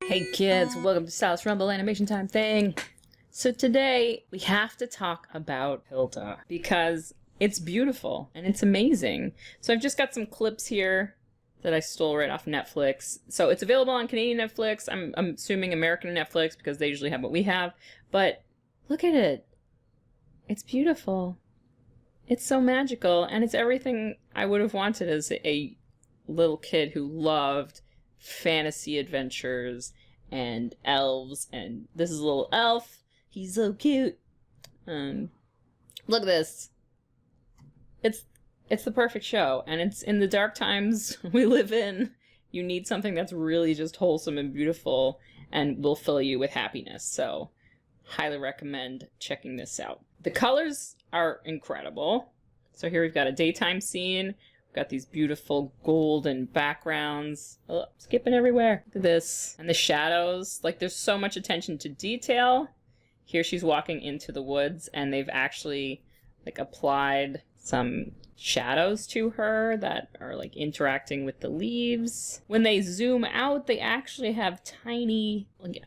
Hey kids, welcome to Stylus Rumble Animation Time thing. So today we have to talk about Hilda because it's beautiful and it's amazing. So I've just got some clips here that I stole right off Netflix. So it's available on Canadian Netflix. I'm assuming American Netflix because they usually have what we have. But look at it. It's beautiful. It's so magical and it's everything I would have wanted as a little kid who loved fantasy adventures and elves, and this is a little elf. He's so cute. Look at this. It's the perfect show, and it's in the dark times we live in. You need something that's really just wholesome and beautiful and will fill you with happiness. So highly recommend checking this out. The colors are incredible. So here we've got a daytime scene. Got these beautiful golden backgrounds. Oh, skipping everywhere. Look at this. And the shadows. Like, there's so much attention to detail. Here she's walking into the woods, and they've actually, like, applied some shadows to her that are, like, interacting with the leaves. When they zoom out, they actually have tiny, like,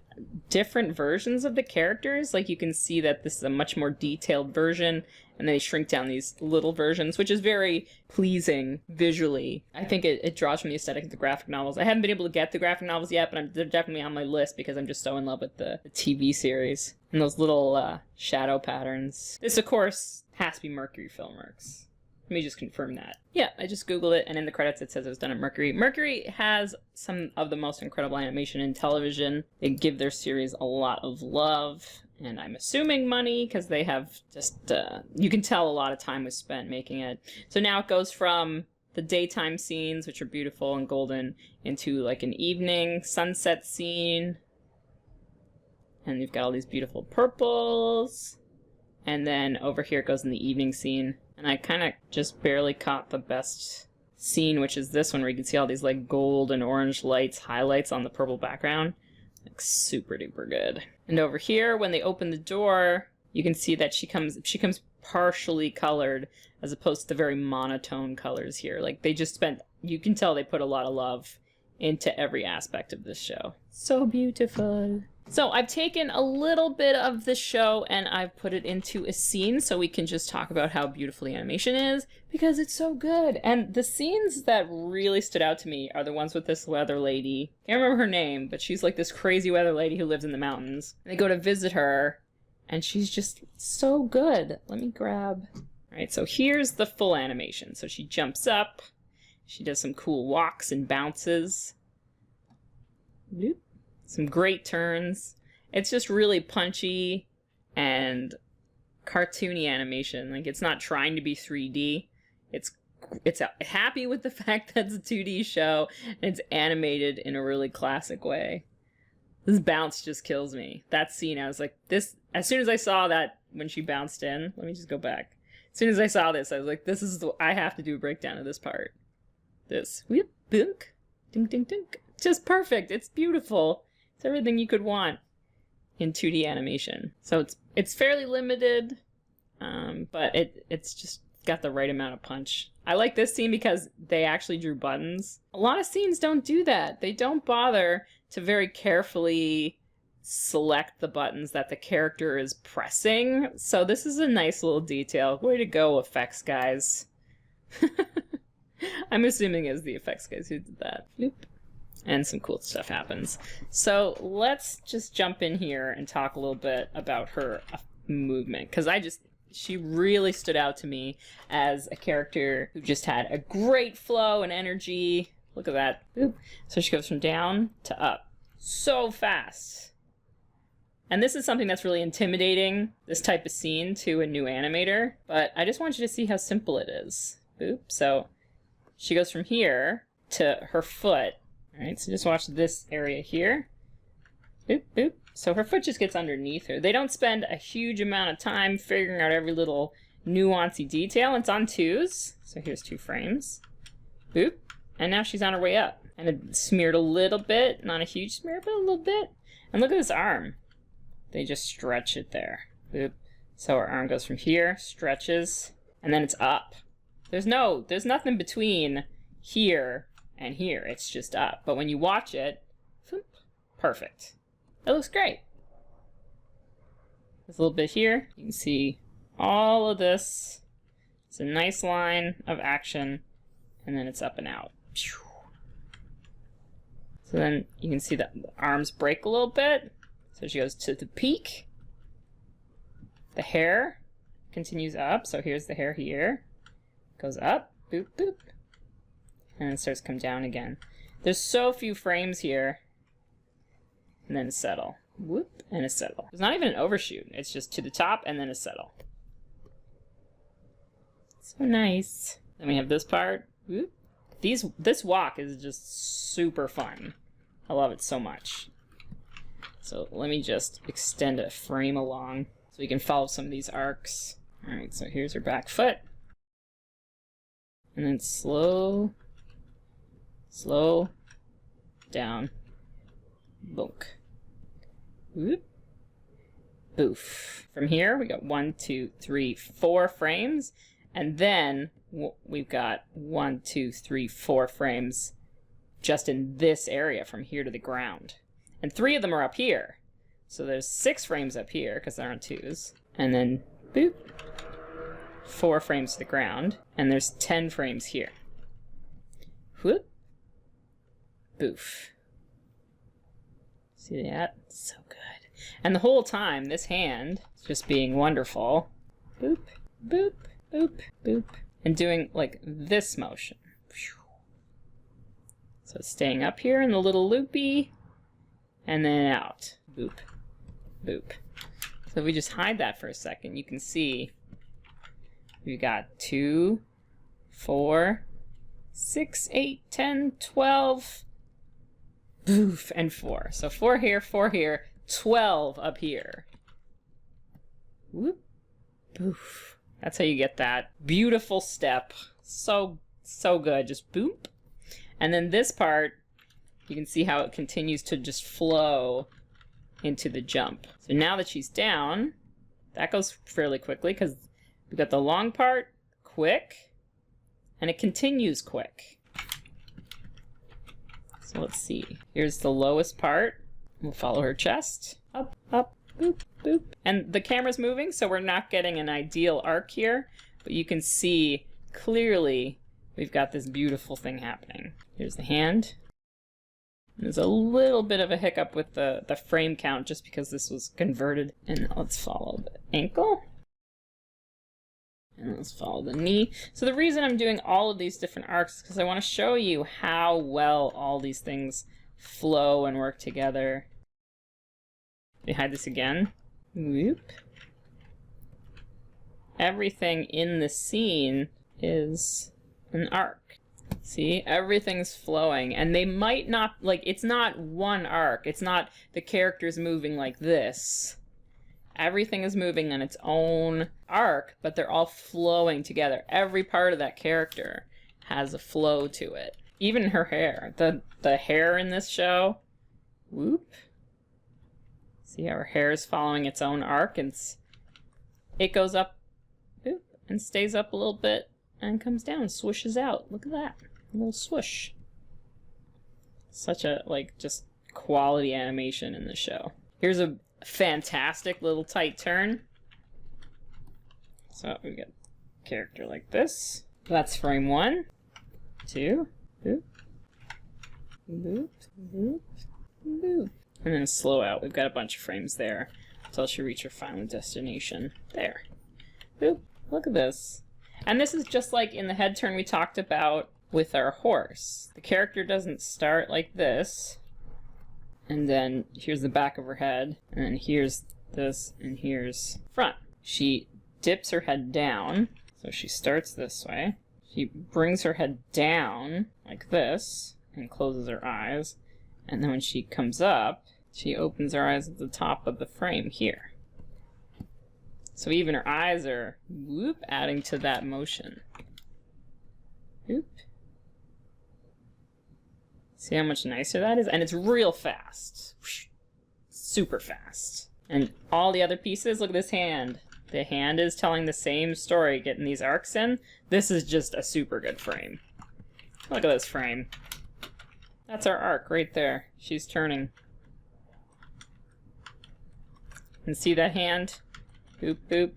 different versions of the characters. Like, you can see that this is a much more detailed version, and they shrink down these little versions, which is very pleasing visually. I think it draws from the aesthetic of the graphic novels. I haven't been able to get the graphic novels yet, but they're definitely on my list because I'm just so in love with the TV series. And those little shadow patterns. This, of course, has to be Mercury Filmworks. Let me just confirm that. Yeah, I just Googled it, and in the credits it says it was done at Mercury. Mercury has some of the most incredible animation in television. They give their series a lot of love, and I'm assuming money, because they have just, you can tell a lot of time was spent making it. So now it goes from the daytime scenes, which are beautiful and golden, into like an evening sunset scene. And you've got all these beautiful purples. And then over here it goes in the evening scene. And I kind of just barely caught the best scene, which is this one, where you can see all these like gold and orange lights, highlights on the purple background. Like, super duper good. And over here, when they open the door, you can see that she comes partially colored, as opposed to the very monotone colors here. Like, they just spent, you can tell they put a lot of love into every aspect of this show. So beautiful. So I've taken a little bit of the show and I've put it into a scene so we can just talk about how beautiful the animation is, because it's so good. And the scenes that really stood out to me are the ones with this weather lady. Can't remember her name, but she's like this crazy weather lady who lives in the mountains. And they go to visit her and she's just so good. Let me grab... All right, so here's the full animation. So she jumps up, she does some cool walks and bounces. Bloop. Some great turns. It's just really punchy and cartoony animation. Like, it's not trying to be 3D. It's happy with the fact that it's a 2D show and it's animated in a really classic way. This bounce just kills me. That scene, I was like, this, as soon as I saw that when she bounced in, let me just go back. As soon as I saw this, I was like, this is the, I have to do a breakdown of this part. This, whoop, bunk, dink, dink, dink. Just perfect. It's beautiful. It's everything you could want in 2D animation. So it's fairly limited, but it's just got the right amount of punch. I like this scene because they actually drew buttons. A lot of scenes don't do that. They don't bother to very carefully select the buttons that the character is pressing. So this is a nice little detail. Way to go, effects guys. I'm assuming it's the effects guys who did that. Bloop. And some cool stuff happens. So let's just jump in here and talk a little bit about her movement, because she really stood out to me as a character who just had a great flow and energy. Look at that. Boop. So she goes from down to up so fast. And this is something that's really intimidating, this type of scene, to a new animator. But I just want you to see how simple it is. Boop. So she goes from here to her foot. All right, so just watch this area here. Boop, boop. So her foot just gets underneath her. They don't spend a huge amount of time figuring out every little nuancy detail. It's on twos. So here's 2 frames. Boop. And now she's on her way up. And it smeared a little bit. Not a huge smear, but a little bit. And look at this arm. They just stretch it there. Boop. So her arm goes from here, stretches, and then it's up. There's nothing between here and here. It's just up. But when you watch it, Perfect. It looks great. There's a little bit here. You can see all of this. It's a nice line of action, and then it's up and out. So then you can see that the arms break a little bit. So she goes to the peak. The hair continues up. So here's the hair here. Goes up, boop, boop. And then starts to come down again. There's so few frames here. And then a settle. Whoop, and a settle. It's not even an overshoot. It's just to the top and then a settle. So nice. Then we have this part. Whoop. This walk is just super fun. I love it so much. So let me just extend a frame along so we can follow some of these arcs. Alright, so here's her back foot. And then slow down. Bonk. Whoop. Boof. From here, we got 1, 2, 3, 4 frames. And then we've got 1, 2, 3, 4 frames just in this area from here to the ground. And 3 of them are up here. So there's 6 frames up here because there aren't 2s. And then boop. 4 frames to the ground. And there's 10 frames here. Whoop. Boof. See that? So good. And the whole time, this hand is just being wonderful. Boop, boop, boop, boop. And doing like this motion. So it's staying up here in the little loopy. And then out. Boop, boop. So if we just hide that for a second, you can see we've got 2, 4, 6, 8, 10, 12. Boof, and 4. So 4 here, 12 up here. Whoop, boof. That's how you get that beautiful step. So good. Just boop. And then this part, you can see how it continues to just flow into the jump. So now that she's down, that goes fairly quickly because we've got the long part, quick, and it continues quick. So let's see. Here's the lowest part. We'll follow her chest. Up, up, boop, boop. And the camera's moving, so we're not getting an ideal arc here, but you can see clearly we've got this beautiful thing happening. Here's the hand. There's a little bit of a hiccup with the frame count just because this was converted. And let's follow the ankle. And let's follow the knee. So the reason I'm doing all of these different arcs is because I want to show you how well all these things flow and work together. We hide this again. Whoop. Everything in the scene is an arc. See, everything's flowing, and they might not, like, it's not one arc. It's not the characters moving like this. Everything is moving on its own arc, but they're all flowing together. Every part of that character has a flow to it. Even her hair. The hair in this show, whoop. See how her hair is following its own arc, and it goes up, whoop, and stays up a little bit, and comes down, swooshes out. Look at that, a little swoosh. Such a, like, just quality animation in the show. Here's a fantastic little tight turn. So we get a character like this. That's frame 1, 2, boop, boop, boop, boop. And then slow out. We've got a bunch of frames there until she reaches her final destination. There. Boop. Look at this. And this is just like in the head turn we talked about with our horse. The character doesn't start like this. And then here's the back of her head, and then here's this, and here's front. She dips her head down, so she starts this way. She brings her head down like this, and closes her eyes. And then when she comes up, she opens her eyes at the top of the frame here. So even her eyes are, whoop, adding to that motion. Whoop. See how much nicer that is? And it's real fast. Super fast. And all the other pieces, look at this hand. The hand is telling the same story, getting these arcs in. This is just a super good frame. Look at this frame. That's our arc right there. She's turning. And see that hand? Boop, boop.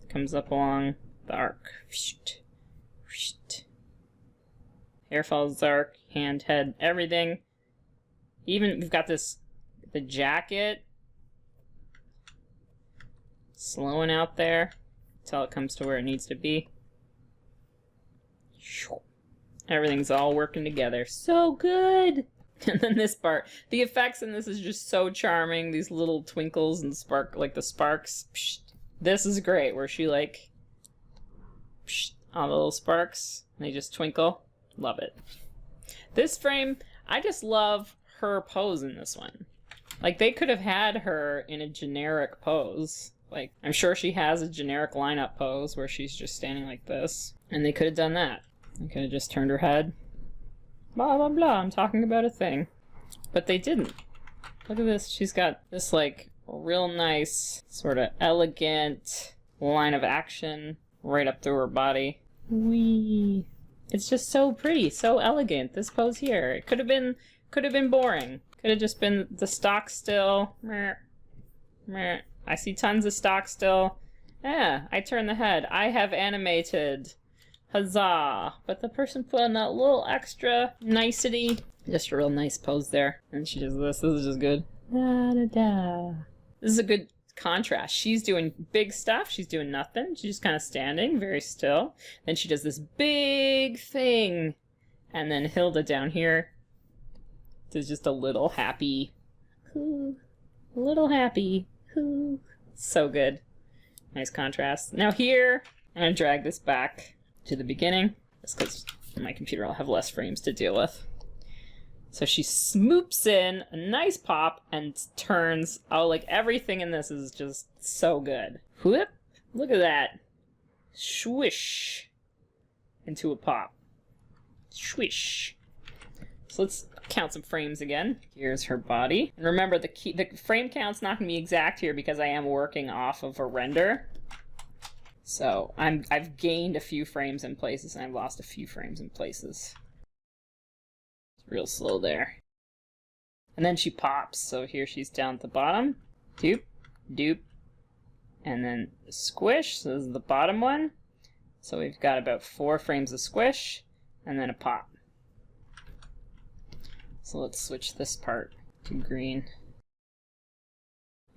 Comes up along the arc. Hair follows the arc, hand, head, everything. Even we've got this, the jacket. Slowing out there until it comes to where it needs to be. Everything's all working together. So good! And then this part. The effects in this is just so charming. These little twinkles and spark, like the sparks. This is great, where she like, all the little sparks, and they just twinkle. Love it. This frame, I just love her pose in this one. Like, they could have had her in a generic pose. Like, I'm sure she has a generic lineup pose where she's just standing like this. And they could have done that. They could have just turned her head. Blah, blah, blah, I'm talking about a thing. But they didn't. Look at this. She's got this, like, real nice, sort of elegant line of action right up through her body. Whee! It's just so pretty, so elegant, this pose here. It could have been boring. Could have just been the stock still. Meh. Meh. I see tons of stock still. Yeah, I turn the head. I have animated. Huzzah! But the person put in that little extra nicety. Just a real nice pose there. And she does this. This is just good. Da, da, da. This is a good contrast. She's doing big stuff. She's doing nothing. She's just kind of standing very still. Then she does this big thing. And then Hilda down here does just a little happy. Ooh, a little happy. Ooh. So good. Nice contrast. Now here, I'm going to drag this back to the beginning. Just because my computer will have less frames to deal with. So she smoops in a nice pop and turns. Oh, like everything in this is just so good. Whoop! Look at that. Swish. Into a pop. Swish. So let's count some frames again. Here's her body. And remember, the frame count's not going to be exact here because I am working off of a render. So I've gained a few frames in places and I've lost a few frames in places. It's real slow there. And then she pops. So here she's down at the bottom. Doop, doop. And then squish. So this is the bottom one. So we've got about 4 frames of squish and then a pop. So let's switch this part to green.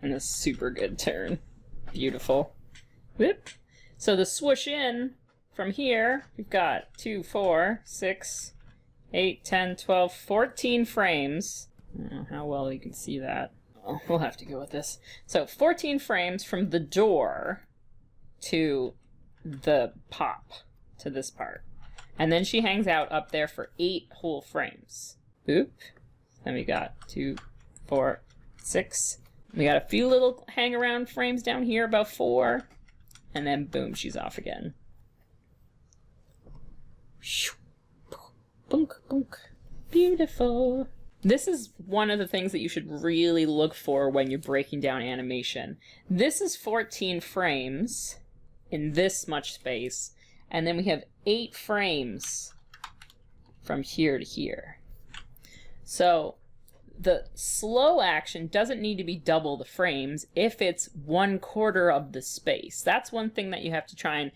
And this super good turn. Beautiful. Whoop. So the swoosh in from here, we've got 2, 4, 6, 8, 10, 12, 14 frames. I don't know how well you can see that. Oh, we'll have to go with this. So 14 frames from the door to the pop, to this part. And then she hangs out up there for 8 whole frames. Boop. Then we got 2, 4, 6. We got a few little hang around frames down here, about 4. And then boom, she's off again. Bunk, bunk. Beautiful. This is one of the things that you should really look for when you're breaking down animation. This is 14 frames in this much space, and then we have 8 frames from here to here. So the slow action doesn't need to be double the frames if it's 1/4 of the space. That's one thing that you have to try and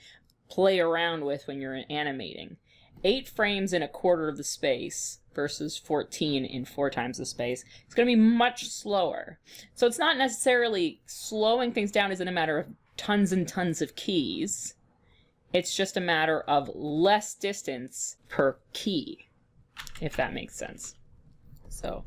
play around with when you're animating. 8 frames in 1/4 of the space versus 14 in 4 times the space. It's going to be much slower. So it's not necessarily slowing things down isn't a matter of tons and tons of keys. It's just a matter of less distance per key, if that makes sense. So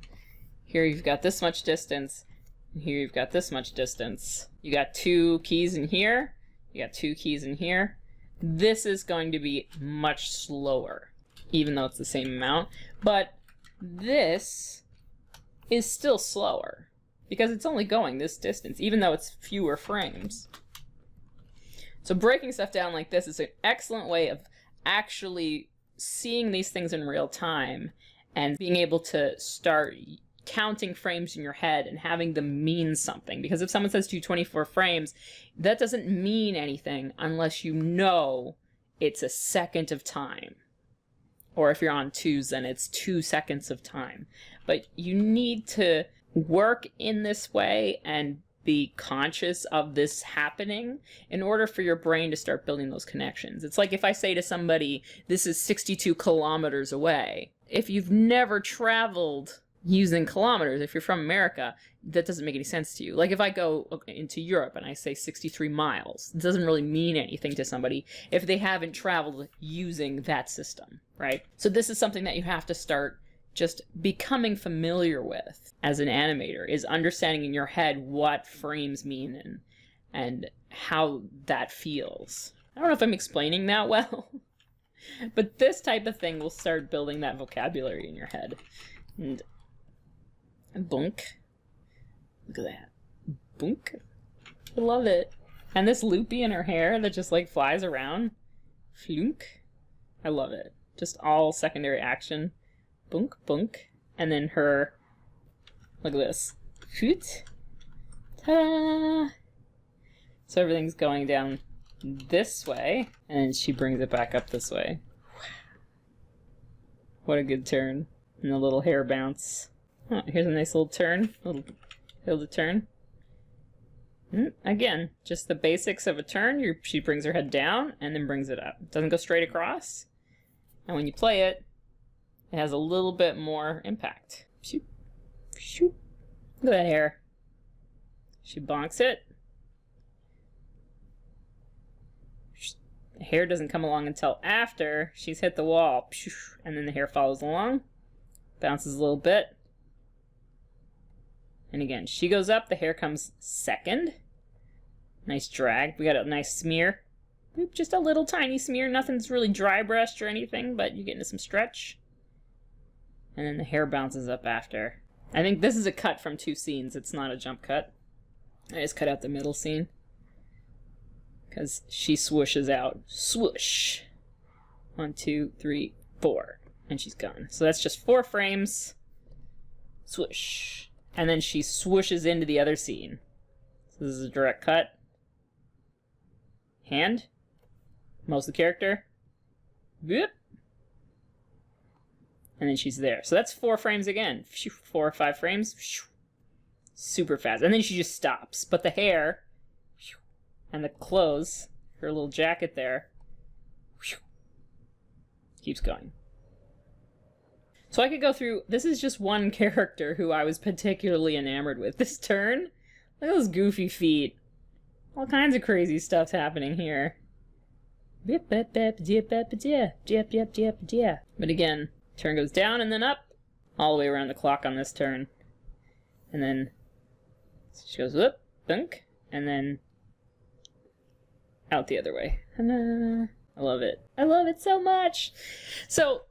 here you've got this much distance, and here you've got this much distance. You got 2 keys in here, you got 2 keys in here. This is going to be much slower, even though it's the same amount. But this is still slower, because it's only going this distance, even though it's fewer frames. So breaking stuff down like this is an excellent way of actually seeing these things in real time and being able to start counting frames in your head and having them mean something. Because if someone says to you 24 frames, that doesn't mean anything unless you know it's a second of time. Or if you're on 2s, then it's 2 seconds of time. But you need to work in this way and be conscious of this happening in order for your brain to start building those connections. It's like if I say to somebody, this is 62 kilometers away. If you've never traveled using kilometers, if you're from America, that doesn't make any sense to you. Like if I go into Europe and I say 63 miles, it doesn't really mean anything to somebody if they haven't traveled using that system, right? So this is something that you have to start just becoming familiar with as an animator, is understanding in your head what frames mean and how that feels. I don't know if I'm explaining that well, but this type of thing will start building that vocabulary in your head. And boink. Look at that. Boink. I love it. And this loopy in her hair that just like flies around. Flunk. I love it. Just all secondary action. Boink, boink. And then her, look at this. Shoot. Ta-da! So everything's going down this way, and then she brings it back up this way. What a good turn. And the little hair bounce. Oh, here's a nice little turn. Little Hilda turn. Again, just the basics of a turn. She brings her head down and then brings it up. Doesn't go straight across. And when you play it, it has a little bit more impact. Shoot. Shoot. Look at that hair. She bonks it. The hair doesn't come along until after she's hit the wall. And then the hair follows along. Bounces a little bit. And again, she goes up, the hair comes second. Nice drag. We got a nice smear. Just a little tiny smear. Nothing's really dry brushed or anything, but you get into some stretch. And then the hair bounces up after. I think this is a cut from 2 scenes. It's not a jump cut. I just cut out the middle scene. Because she swooshes out. Swoosh. 1, 2, 3, 4. And she's gone. So that's just 4 frames. Swoosh. And then she swooshes into the other scene. So this is a direct cut. Hand. Most of the character. Whoop. And then she's there. So that's 4 frames again. 4 or 5 frames. Super fast. And then she just stops. But the hair and the clothes, her little jacket there, keeps going. So I could go through, this is just one character who I was particularly enamored with. This turn, look at those goofy feet. All kinds of crazy stuff's happening here. But again, turn goes down and then up, all the way around the clock on this turn. And then she goes whoop, bunk, and then out the other way. I love it. I love it so much. So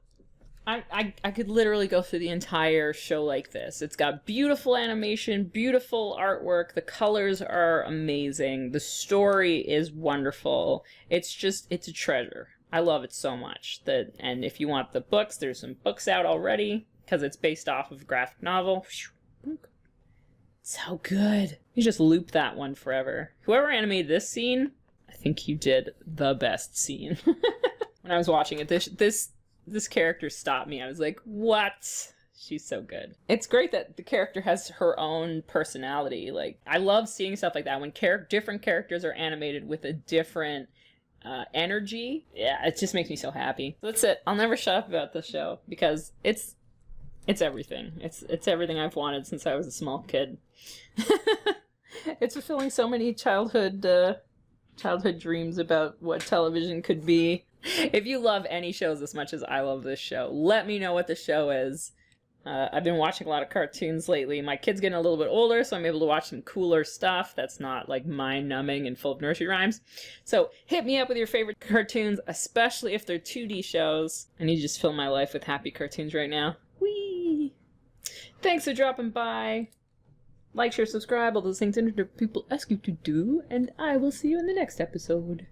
I could literally go through the entire show like this. It's got beautiful animation, beautiful artwork. The colors are amazing. The story is wonderful. It's a treasure. I love it so much. And if you want the books, there's some books out already because it's based off of a graphic novel. So good. You just loop that one forever. Whoever animated this scene, I think you did the best scene. When I was watching it, this character stopped me. I was like, what? She's so good. It's great that the character has her own personality. Like, I love seeing stuff like that when different characters are animated with a different energy. Yeah, it just makes me so happy. That's it. I'll never shut up about this show because it's everything. It's everything I've wanted since I was a small kid. It's fulfilling so many childhood dreams about what television could be. If you love any shows as much as I love this show, let me know what the show is. I've been watching a lot of cartoons lately. My kid's getting a little bit older, so I'm able to watch some cooler stuff that's not like mind-numbing and full of nursery rhymes. So hit me up with your favorite cartoons, especially if they're 2D shows. I need to just fill my life with happy cartoons right now. Whee! Thanks for dropping by. Like, share, subscribe, all those things internet people ask you to do, and I will see you in the next episode.